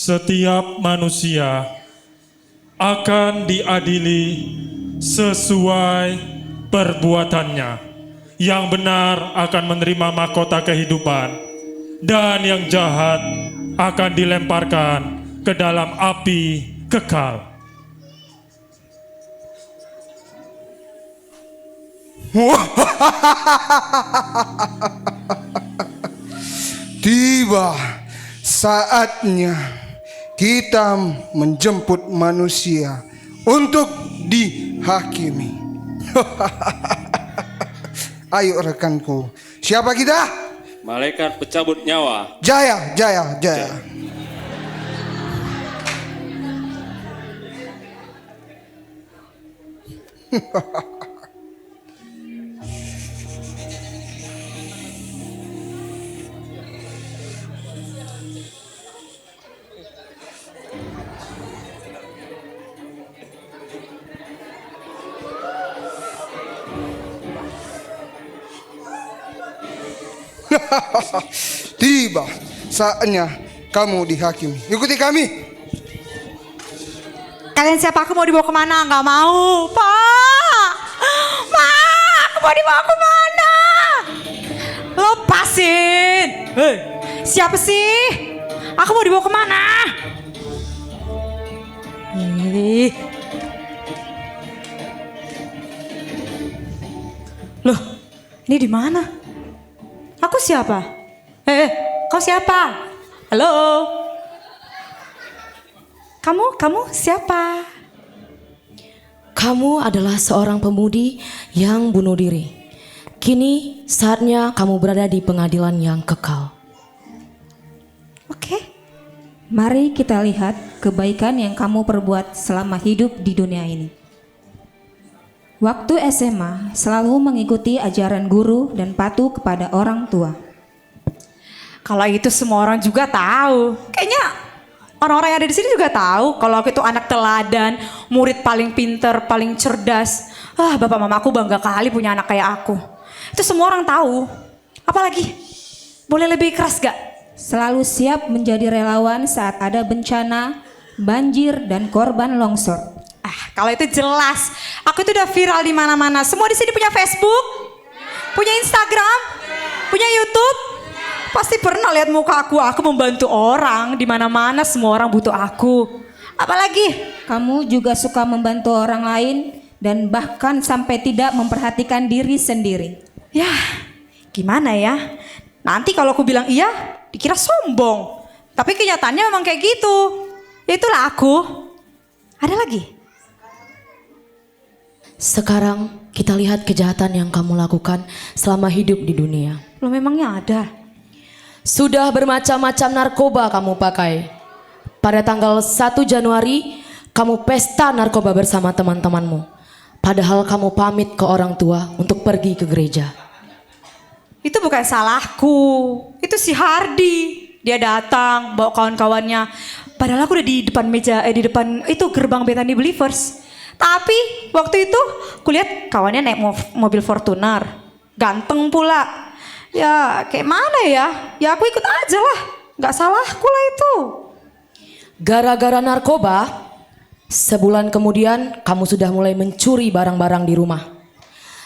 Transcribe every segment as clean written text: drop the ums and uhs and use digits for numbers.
Setiap manusia akan diadili sesuai perbuatannya. Yang benar akan menerima mahkota kehidupan, dan yang jahat akan dilemparkan ke dalam api kekal. Tiba saatnya kita menjemput manusia untuk dihakimi. Ayo rekanku, siapa kita? Malaikat pencabut nyawa. Jaya, Jaya, Jaya. Tiba saatnya kamu dihakimi. Ikuti kami. Kalian siapa? Aku mau dibawa kemana? Nggak mau, Pak. Ma, aku mau dibawa kemana? Lepasin. Hei, siapa sih? Aku mau dibawa kemana? Ih. Loh, ini di mana? Aku siapa? Kau siapa? Halo? Kamu siapa? Kamu adalah seorang pemudi yang bunuh diri. Kini saatnya kamu berada di pengadilan yang kekal. Oke. Mari kita lihat kebaikan yang kamu perbuat selama hidup di dunia ini. Waktu SMA selalu mengikuti ajaran guru dan patuh kepada orang tua. Kalau itu semua orang juga tahu. Kayaknya orang-orang yang ada di sini juga tahu kalau aku itu anak teladan, murid paling pinter, paling cerdas. Bapak mama aku bangga kali punya anak kayak aku. Itu semua orang tahu. Apalagi? Boleh lebih keras gak? Selalu siap menjadi relawan saat ada bencana, banjir, dan korban longsor. Kalau itu jelas. Aku itu udah viral di mana-mana. Semua di sini punya Facebook, punya Instagram, punya YouTube. Pasti pernah lihat muka aku. Aku membantu orang di mana-mana. Semua orang butuh aku. Apalagi? Kamu juga suka membantu orang lain dan bahkan sampai tidak memperhatikan diri sendiri. Ya, gimana ya? Nanti kalau aku bilang iya, dikira sombong. Tapi kenyataannya memang kayak gitu. Itulah aku. Ada lagi? Sekarang kita lihat kejahatan yang kamu lakukan selama hidup di dunia. Loh, memangnya ada? Sudah bermacam-macam narkoba kamu pakai. Pada tanggal 1 Januari, kamu pesta narkoba bersama teman-temanmu. Padahal kamu pamit ke orang tua untuk pergi ke gereja. Itu bukan salahku. Itu si Hardy. Dia datang bawa kawan-kawannya. Padahal aku udah di depan meja, di depan itu gerbang Bethany Believers. Tapi waktu itu kulihat kawannya naik mobil Fortuner. Ganteng pula. Ya kayak mana ya? Ya aku ikut aja lah. Gak salahku lah itu. Gara-gara narkoba, sebulan kemudian kamu sudah mulai mencuri barang-barang di rumah.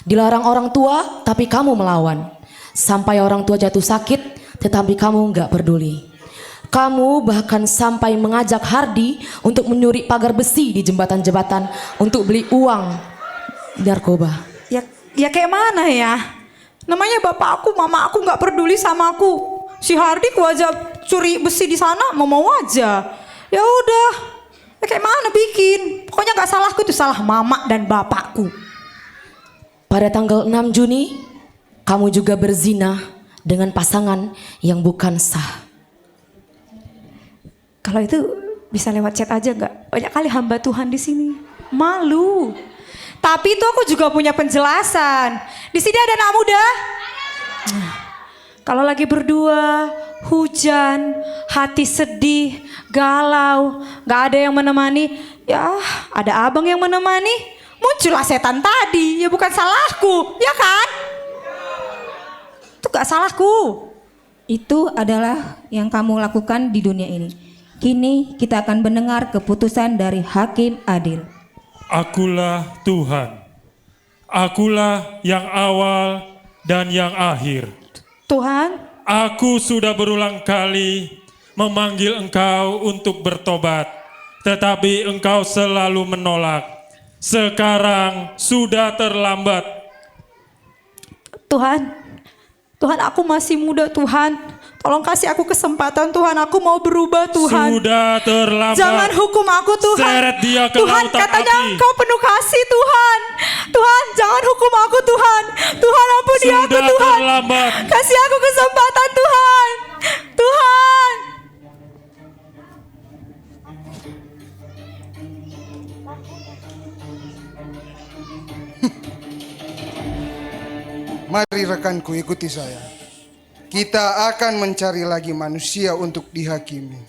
Dilarang orang tua, tapi kamu melawan. Sampai orang tua jatuh sakit, tetapi kamu gak peduli. Kamu bahkan sampai mengajak Hardy untuk menyuri pagar besi di jembatan-jembatan untuk beli uang narkoba. Ya kayak mana ya? Namanya bapak aku, mama aku gak peduli sama aku. Si Hardy ku aja curi besi di sana, mau aja. Ya udah, ya kayak mana bikin? Pokoknya gak salahku, itu salah mama dan bapakku. Pada tanggal 6 Juni, kamu juga berzina dengan pasangan yang bukan sah. Kalau itu bisa lewat chat aja nggak? Banyak kali hamba Tuhan di sini. Malu. Tapi itu aku juga punya penjelasan. Di sini ada anak muda. Nah, kalau lagi berdua, hujan, hati sedih, galau, nggak ada yang menemani, ya ada abang yang menemani. Muncullah setan tadi. Ya bukan salahku, ya kan? Itu nggak salahku. Itu adalah yang kamu lakukan di dunia ini. Kini kita akan mendengar keputusan dari hakim adil. Akulah Tuhan. Akulah yang awal dan yang akhir. Tuhan, Aku sudah berulang kali memanggil engkau untuk bertobat, tetapi engkau selalu menolak. Sekarang sudah terlambat. Tuhan, Tuhan aku masih muda Tuhan. Tolong kasih aku kesempatan Tuhan, aku mau berubah Tuhan. Sudah terlambat. Jangan hukum aku Tuhan. Seret dia ke Tuhan lautan katanya api. engkau penuh kasih Tuhan. Tuhan jangan hukum aku Tuhan. Tuhan ampuni aku Sudah Tuhan. terlambat. Kasih aku kesempatan Tuhan. Tuhan. Mari rekanku ikuti saya. Kita akan mencari lagi manusia untuk dihakimi.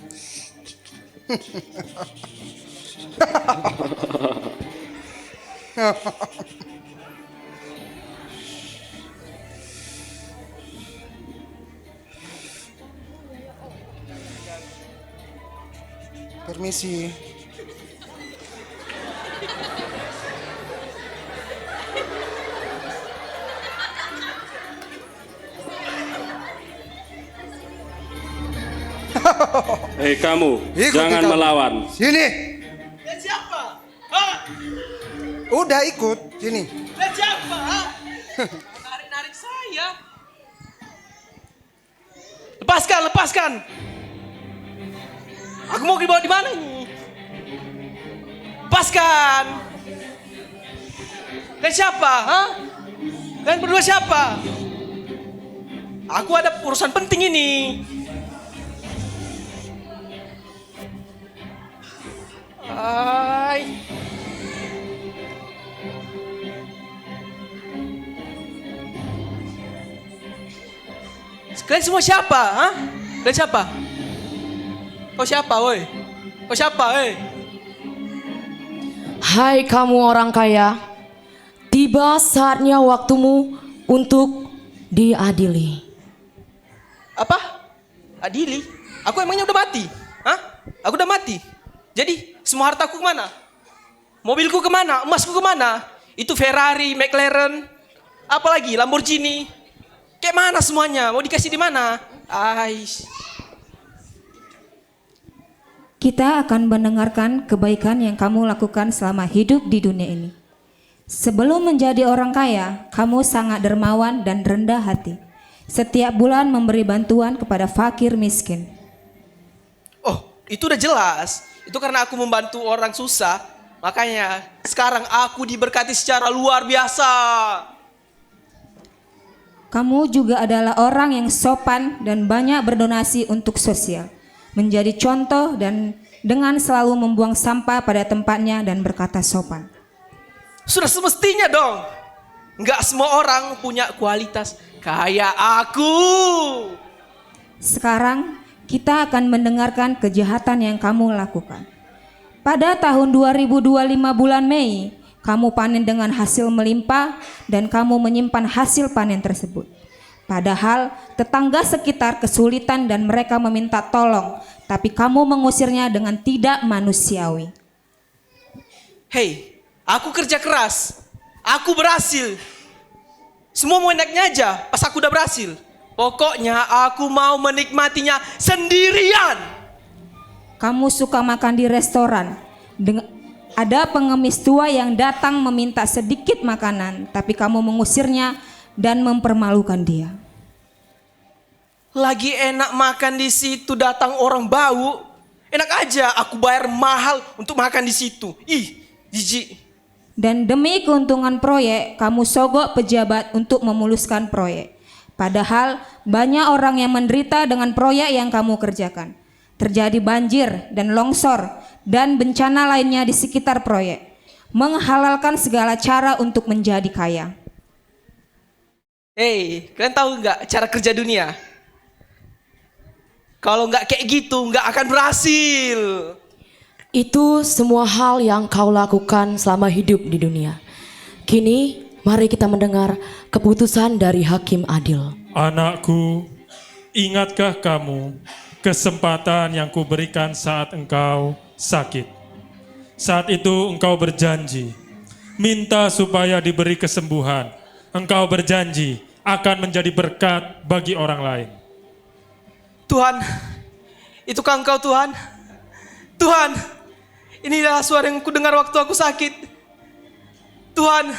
Permisi. Hei kamu, Ikuti jangan kamu. melawan. Sini. Dan siapa? Hah? Udah ikut. Sini. Dan siapa? Hah? Narik-narik saya. Lepaskan, lepaskan. Aku mau dibawa di mana ini? Lepaskan. Dan siapa? Hah? Dan berdua siapa? Aku ada urusan penting ini. Hai. Kalian semua siapa? Hah? Kalian siapa? Kau siapa, woi? Kau siapa, woi? Hai kamu orang kaya, tiba saatnya waktumu untuk diadili. Apa? Adili? Aku emangnya udah mati? Hah? Aku udah mati. Jadi semua hartaku kemana? Mobilku kemana? Emasku kemana? Itu Ferrari, McLaren, apalagi Lamborghini. Kayak mana semuanya? Mau dikasih di mana? Ais. Kita akan mendengarkan kebaikan yang kamu lakukan selama hidup di dunia ini. Sebelum menjadi orang kaya, kamu sangat dermawan dan rendah hati. Setiap bulan memberi bantuan kepada fakir miskin. Oh, itu udah jelas. Itu karena aku membantu orang susah. Makanya sekarang aku diberkati secara luar biasa. Kamu juga adalah orang yang sopan dan banyak berdonasi untuk sosial. Menjadi contoh dan dengan selalu membuang sampah pada tempatnya dan berkata sopan. Sudah semestinya dong. Nggak semua orang punya kualitas kayak aku. Sekarang kita akan mendengarkan kejahatan yang kamu lakukan. Pada tahun 2025 bulan Mei, kamu panen dengan hasil melimpah dan kamu menyimpan hasil panen tersebut. Padahal tetangga sekitar kesulitan dan mereka meminta tolong, tapi kamu mengusirnya dengan tidak manusiawi. Hei, aku kerja keras. Aku berhasil. Semua mau enaknya aja pas aku udah berhasil. Pokoknya aku mau menikmatinya sendirian. Kamu suka makan di restoran. Ada pengemis tua yang datang meminta sedikit makanan, tapi kamu mengusirnya dan mempermalukan dia. Lagi enak makan di situ, datang orang bau. Enak aja aku bayar mahal untuk makan di situ. Ih, jijik. Dan demi keuntungan proyek, kamu sogok pejabat untuk memuluskan proyek. Padahal banyak orang yang menderita dengan proyek yang kamu kerjakan. Terjadi banjir dan longsor dan bencana lainnya di sekitar proyek. Menghalalkan segala cara untuk menjadi kaya. Hei, kalian tahu nggak cara kerja dunia? Kalau nggak kayak gitu, nggak akan berhasil. Itu semua hal yang kau lakukan selama hidup di dunia. Kini mari kita mendengar keputusan dari hakim adil. Anakku, ingatkah kamu kesempatan yang kuberikan saat engkau sakit. Saat itu engkau berjanji, minta supaya diberi kesembuhan. Engkau berjanji akan menjadi berkat bagi orang lain. Tuhan, itukah Engkau Tuhan? Tuhan, inilah suara yang ku dengar waktu aku sakit. Tuhan,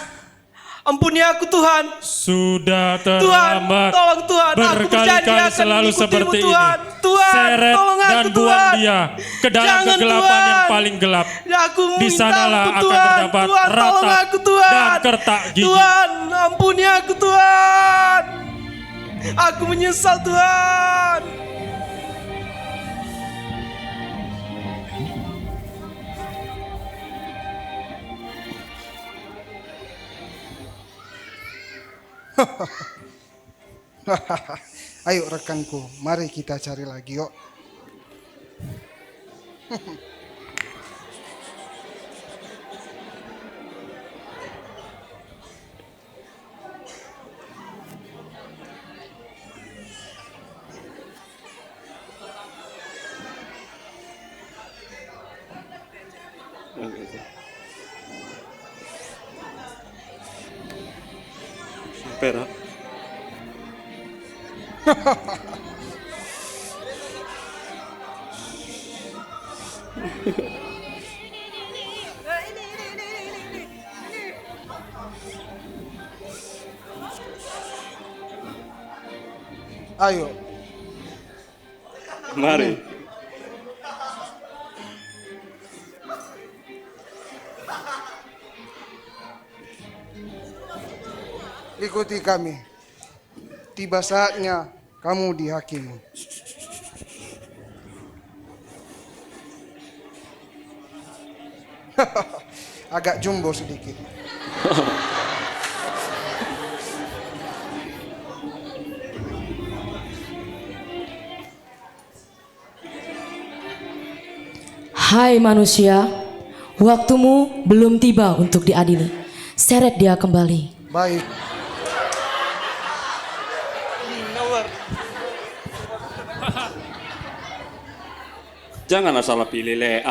ampuni aku Tuhan. Sudah Tuhan, terlambat. tolong Tuhan. Aku berjanji Berkali-kali akan selalu mengikutimu, seperti Tuhan. ini. Tuhan, Seret tolong aku, dan buang Tuhan. dia ke dalam Jangan, kegelapan Tuhan. yang paling gelap. Aku Di minta sanalah ampun, akan Tuhan. terdapat Tuhan, tolong ratap aku, Tuhan. dan kertak gigi. Tuhan, ampuni aku Tuhan. Aku menyesal Tuhan. Ayo rekanku, mari kita cari lagi yuk. Perak. Ayo, Mari. ikuti kami. Tiba saatnya kamu dihakimi. Agak jumbo sedikit. Hai manusia, waktumu belum tiba untuk diadili. Seret dia kembali. Baik. Janganlah salah pilih, Le.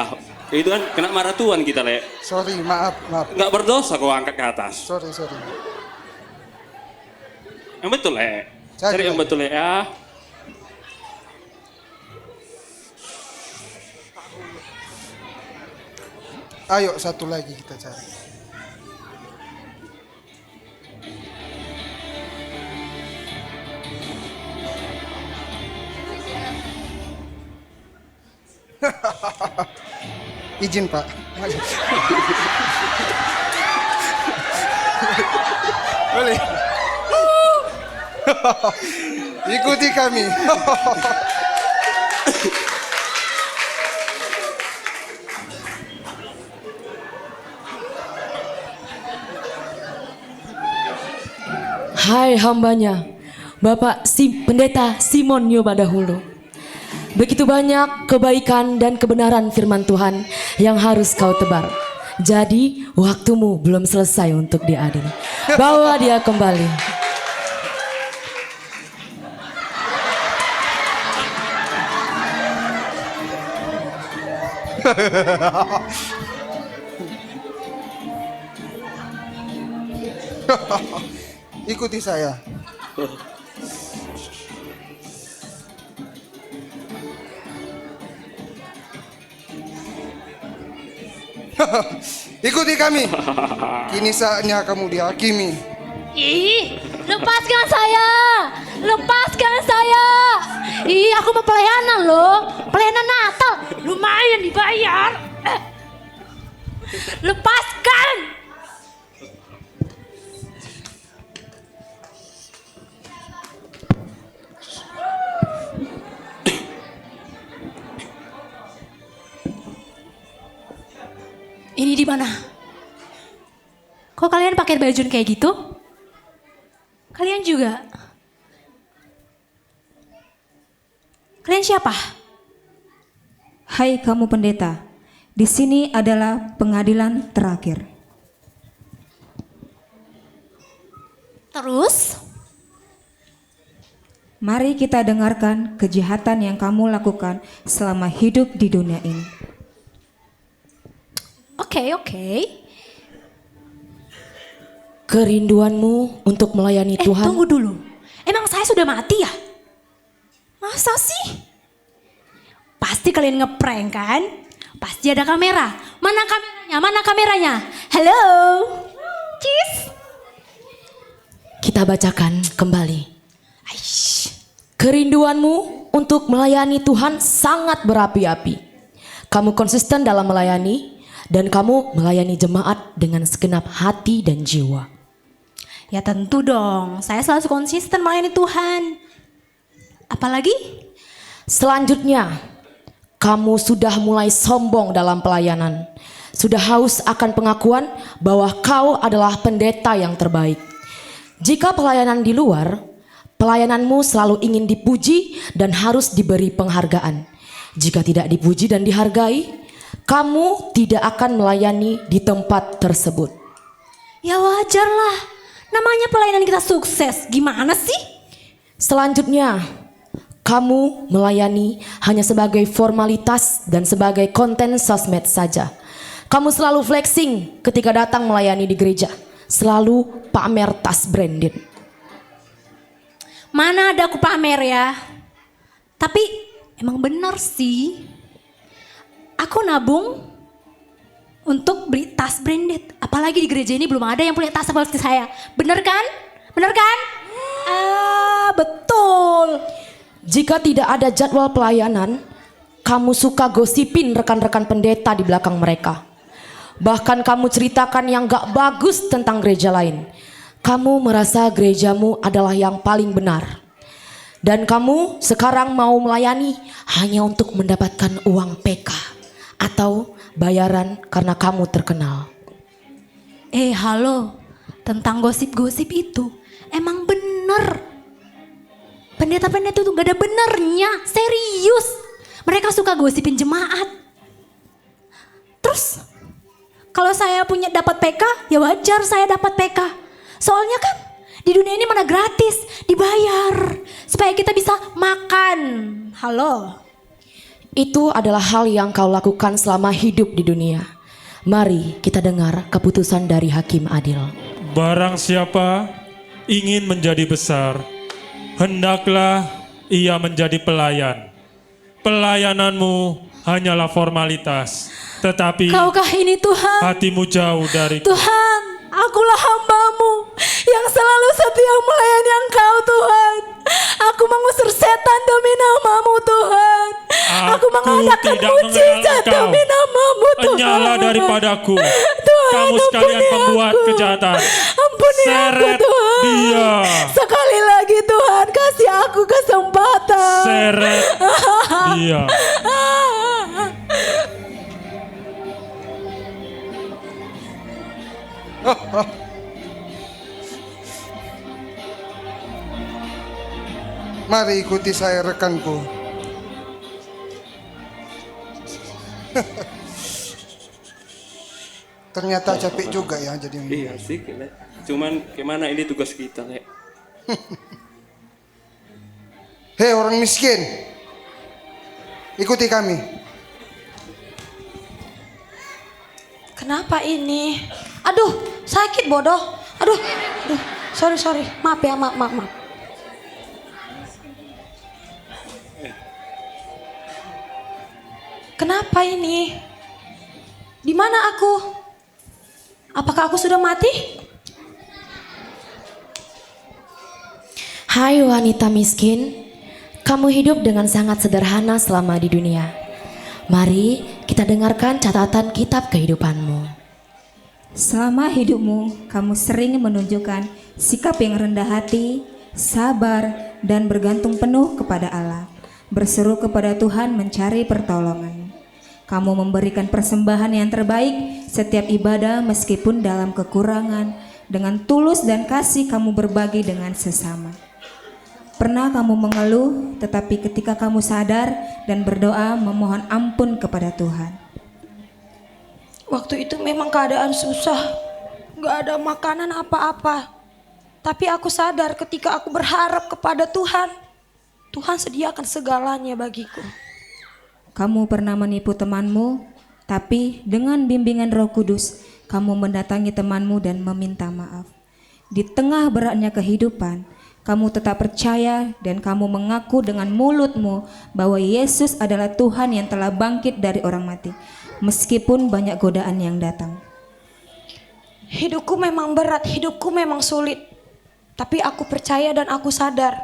Itu kan kena marah Tuhan kita, Le. Sorry, maaf. Nggak berdosa kau angkat ke atas. Sorry. Yang betul, Le. Cari Cari yang lagi. betul, Le. Ya. Ayo satu lagi kita cari. Izin Pak. Boleh. Ikuti kami. Hai hambanya, Bapak Pendeta Simon Nyoba dahulu. Begitu banyak kebaikan dan kebenaran firman Tuhan yang harus kau tebar. Jadi waktumu belum selesai untuk diadili. Bawa dia kembali. Ikuti saya. Ikuti kami. Kini saatnya kamu dihakimi. Ih, lepaskan saya. Lepaskan saya. Ih, aku mau pelayanan loh. Pelayanan Natal. Lumayan dibayar. Lepaskan. Ini di mana? Kok kalian pakai baju kayak gitu? Kalian juga? Kalian siapa? Hai kamu pendeta, di sini adalah pengadilan terakhir. Terus? Mari kita dengarkan kejahatan yang kamu lakukan selama hidup di dunia ini. Oke. Kerinduanmu untuk melayani Tuhan. Tunggu dulu. Emang saya sudah mati ya? Masa sih? Pasti kalian ngeprank kan? Pasti ada kamera. Mana kameranya? Mana kameranya? Halo. Cheese. Kita bacakan kembali. Aish. Kerinduanmu untuk melayani Tuhan sangat berapi-api. Kamu konsisten dalam melayani dan kamu melayani jemaat dengan segenap hati dan jiwa. Ya tentu dong, saya selalu konsisten melayani Tuhan. Apalagi? Selanjutnya, kamu sudah mulai sombong dalam pelayanan. Sudah haus akan pengakuan bahwa kau adalah pendeta yang terbaik. Jika pelayanan di luar, pelayananmu selalu ingin dipuji dan harus diberi penghargaan. Jika tidak dipuji dan dihargai, kamu tidak akan melayani di tempat tersebut. Ya wajar lah, namanya pelayanan kita sukses. Gimana sih? Selanjutnya, kamu melayani hanya sebagai formalitas dan sebagai konten sosmed saja. Kamu selalu flexing ketika datang melayani di gereja. Selalu pamer tas branded. Mana ada aku pamer ya. Tapi emang bener sih. Aku nabung untuk beli tas branded. Apalagi di gereja ini belum ada yang punya tas seperti saya. Bener kan? Bener kan? Betul. Jika tidak ada jadwal pelayanan, kamu suka gosipin rekan-rekan pendeta di belakang mereka. Bahkan kamu ceritakan yang gak bagus tentang gereja lain. Kamu merasa gerejamu adalah yang paling benar. Dan kamu sekarang mau melayani hanya untuk mendapatkan uang PK atau bayaran karena kamu terkenal. Halo, tentang gosip-gosip itu emang bener. Pendeta-pendeta itu gak ada benernya, serius. Mereka suka gosipin jemaat. Terus kalau saya punya dapat PK, ya wajar saya dapat PK. Soalnya kan di dunia ini mana gratis, dibayar supaya kita bisa makan. Halo. Itu adalah hal yang kau lakukan selama hidup di dunia. Mari kita dengar keputusan dari Hakim Adil. Barang siapa ingin menjadi besar, hendaklah ia menjadi pelayan. Pelayananmu hanyalah formalitas, tetapi Kaukah ini Tuhan? hatimu jauh dari Tuhan, akulah hambamu yang selalu setia melayani Engkau Tuhan. Aku mengusir setan demi namamu Tuhan. Aku mengadakan tidak mujizat mengenal demi engkau. namamu Tuhan. Nyala daripadaku. Tuhan, Kamu sekalian ampuni pembuat aku. kejahatan. Ampuni Seret aku Tuhan. dia. Sekali lagi Tuhan, kasih aku kesempatan. Seret dia. Mari ikuti saya rekanku. Ternyata capek juga ya jadi ini. Iya sih, Le. Cuman gimana ini tugas kita, Le. Hei orang miskin, ikuti kami. Kenapa ini? Aduh, sakit bodoh. Aduh, sorry. Maaf ya, maaf. Kenapa ini? Di mana aku? Apakah aku sudah mati? Hai wanita miskin, kamu hidup dengan sangat sederhana selama di dunia. Mari kita dengarkan catatan kitab kehidupanmu. Selama hidupmu, kamu sering menunjukkan sikap yang rendah hati, sabar, dan bergantung penuh kepada Allah. Berseru kepada Tuhan mencari pertolongan. Kamu memberikan persembahan yang terbaik setiap ibadah meskipun dalam kekurangan. Dengan tulus dan kasih kamu berbagi dengan sesama. Pernah kamu mengeluh, tetapi ketika kamu sadar dan berdoa memohon ampun kepada Tuhan. Waktu itu memang keadaan susah, gak ada makanan apa-apa. Tapi aku sadar ketika aku berharap kepada Tuhan, Tuhan sediakan segalanya bagiku. Kamu pernah menipu temanmu, tapi dengan bimbingan Roh Kudus, kamu mendatangi temanmu dan meminta maaf. Di tengah beratnya kehidupan, kamu tetap percaya dan kamu mengaku dengan mulutmu bahwa Yesus adalah Tuhan yang telah bangkit dari orang mati, meskipun banyak godaan yang datang. Hidupku memang berat, hidupku memang sulit. Tapi aku percaya dan aku sadar,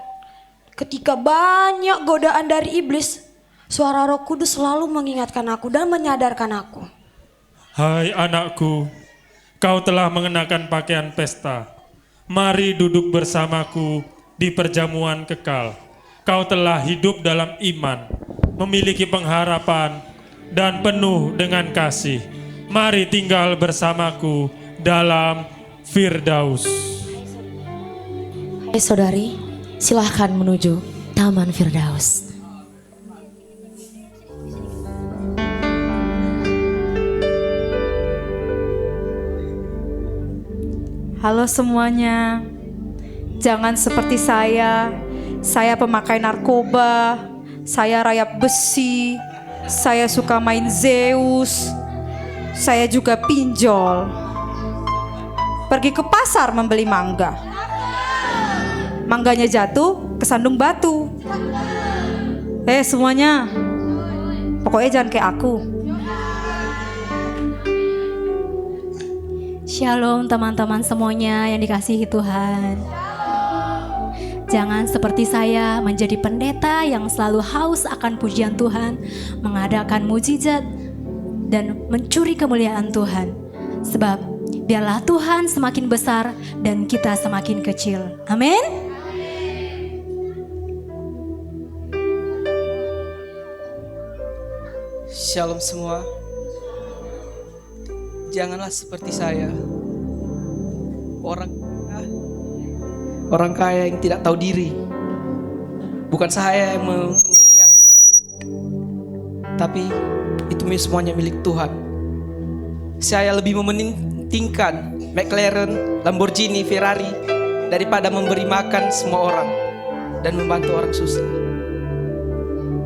ketika banyak godaan dari iblis, suara Roh Kudus selalu mengingatkan aku dan menyadarkan aku. Hai anakku, kau telah mengenakan pakaian pesta. Mari duduk bersamaku di perjamuan kekal. Kau telah hidup dalam iman, memiliki pengharapan, dan penuh dengan kasih. Mari tinggal bersamaku dalam Firdaus. Hai saudari, silahkan menuju Taman Firdaus. Halo semuanya, jangan seperti saya pemakai narkoba, saya rayap besi, saya suka main Zeus, saya juga pinjol. Pergi ke pasar membeli mangga, mangganya jatuh kesandung batu. Semuanya, pokoknya jangan kayak aku. Shalom teman-teman semuanya yang dikasihi Tuhan. Jangan seperti saya menjadi pendeta yang selalu haus akan pujian Tuhan, mengadakan mujizat dan mencuri kemuliaan Tuhan. Sebab biarlah Tuhan semakin besar dan kita semakin kecil. Amin. Shalom semua. Janganlah seperti saya, orang kaya yang tidak tahu diri. Bukan saya yang memiliki hati, tapi itu semuanya milik Tuhan. Saya lebih mementingkan McLaren, Lamborghini, Ferrari daripada memberi makan semua orang dan membantu orang susah.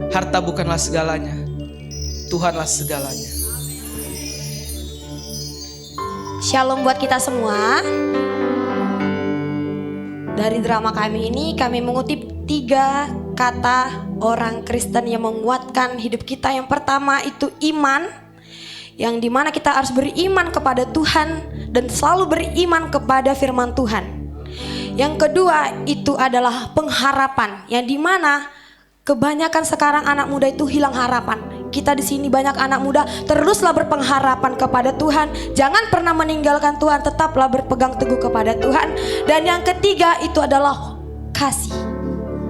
Harta bukanlah segalanya, Tuhanlah segalanya. Shalom buat kita semua. Dari drama kami ini kami mengutip 3 kata orang Kristen yang menguatkan hidup kita. Yang pertama itu iman, yang dimana kita harus beriman kepada Tuhan dan selalu beriman kepada firman Tuhan. Yang kedua itu adalah pengharapan, yang dimana kebanyakan sekarang anak muda itu hilang harapan. Kita di sini banyak anak muda, teruslah berpengharapan kepada Tuhan. Jangan pernah meninggalkan Tuhan, tetaplah berpegang teguh kepada Tuhan. Dan yang ketiga itu adalah kasih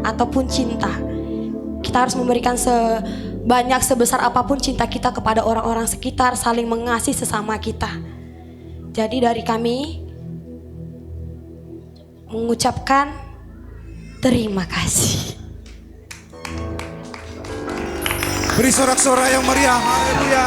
ataupun cinta. Kita harus memberikan sebanyak sebesar apapun cinta kita kepada orang-orang sekitar, saling mengasihi sesama kita. Jadi dari kami mengucapkan terima kasih. Beri sorak-sorai yang meriah. Haleluya.